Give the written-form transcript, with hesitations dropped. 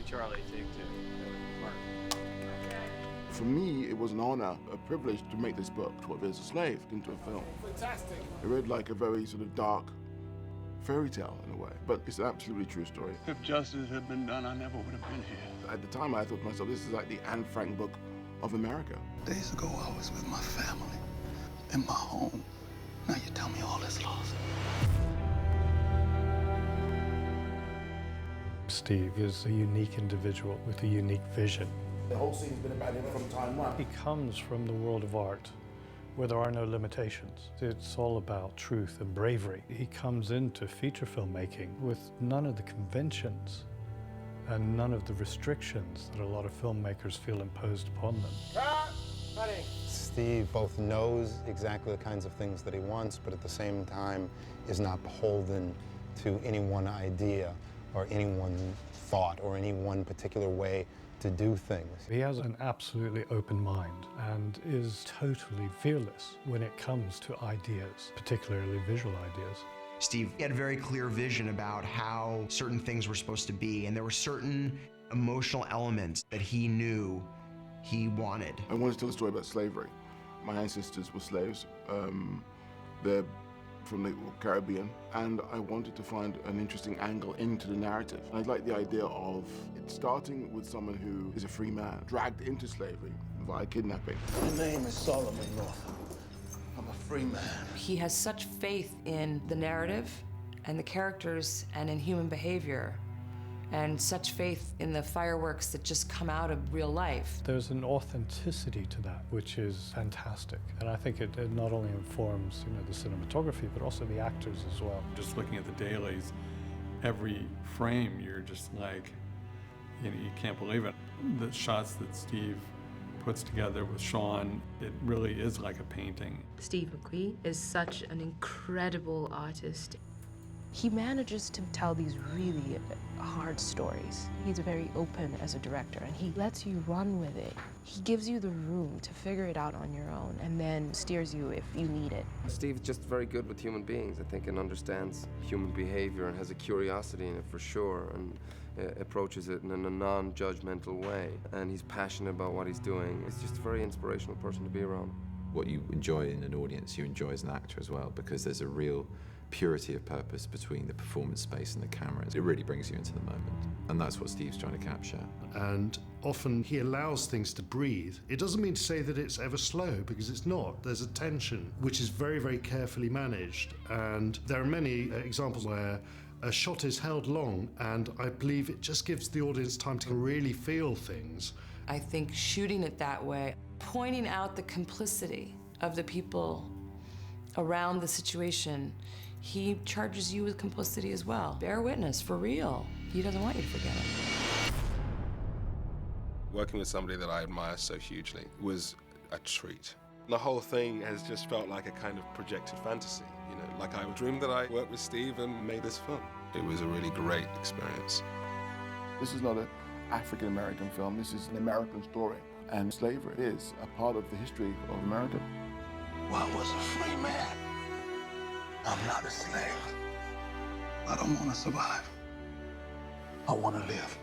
Charlie, take two. Mark. For me, it was an honor, a privilege to make this book, 12 Years a Slave, into a film. Fantastic. It read like a very sort of dark fairy tale in a way, but it's an absolutely true story. If justice had been done, I never would have been here. At the time, I thought to myself, this is like the Anne Frank book of America. Days ago, I was with my family, in my home. Now you tell me all is lost. Steve is a unique individual with a unique vision. The whole scene's been about him from time one. He comes from the world of art, where there are no limitations. It's all about truth and bravery. He comes into feature filmmaking with none of the conventions and none of the restrictions that a lot of filmmakers feel imposed upon them. Steve both knows exactly the kinds of things that he wants, but at the same time is not beholden to any one idea or any one thought or any one particular way to do things. He has an absolutely open mind and is totally fearless when it comes to ideas, particularly visual ideas. Steve had a very clear vision about how certain things were supposed to be, and there were certain emotional elements that he knew he wanted. I wanted to tell a story about slavery. My ancestors were slaves. They're from the Caribbean, and I wanted to find an interesting angle into the narrative. I like the idea of it starting with someone who is a free man, dragged into slavery via kidnapping. My name is Solomon North. I'm a free man. He has such faith in the narrative and the characters and in human behavior, and such faith in the fireworks that just come out of real life. There's an authenticity to that, which is fantastic. And I think it not only informs, the cinematography, but also the actors as well. Just looking at the dailies, every frame, you're just like, you can't believe it. The shots that Steve puts together with Sean, it really is like a painting. Steve McQueen is such an incredible artist. He manages to tell these really hard stories. He's very open as a director, and he lets you run with it. He gives you the room to figure it out on your own and then steers you if you need it. Steve's just very good with human beings, I think, and understands human behavior and has a curiosity in it for sure, and approaches it in a non-judgmental way. And he's passionate about what he's doing. He's just a very inspirational person to be around. What you enjoy in an audience, you enjoy as an actor as well, because there's a real purity of purpose between the performance space and the camera. It really brings you into the moment, and that's what Steve's trying to capture. And often he allows things to breathe. It doesn't mean to say that it's ever slow, because it's not. There's a tension which is very, very carefully managed, and there are many examples where a shot is held long, and I believe it just gives the audience time to really feel things. I think shooting it that way, pointing out the complicity of the people around the situation, he charges you with complicity as well. Bear witness, for real. He doesn't want you to forget it. Working with somebody that I admire so hugely was a treat. The whole thing has just felt like a kind of projected fantasy, like I dreamed that I worked with Steve and made this film. It was a really great experience. This is not an African-American film, this is an American story, and slavery is a part of the history of America. Well, I was a free man. I'm not a slave. I don't want to survive. I want to live.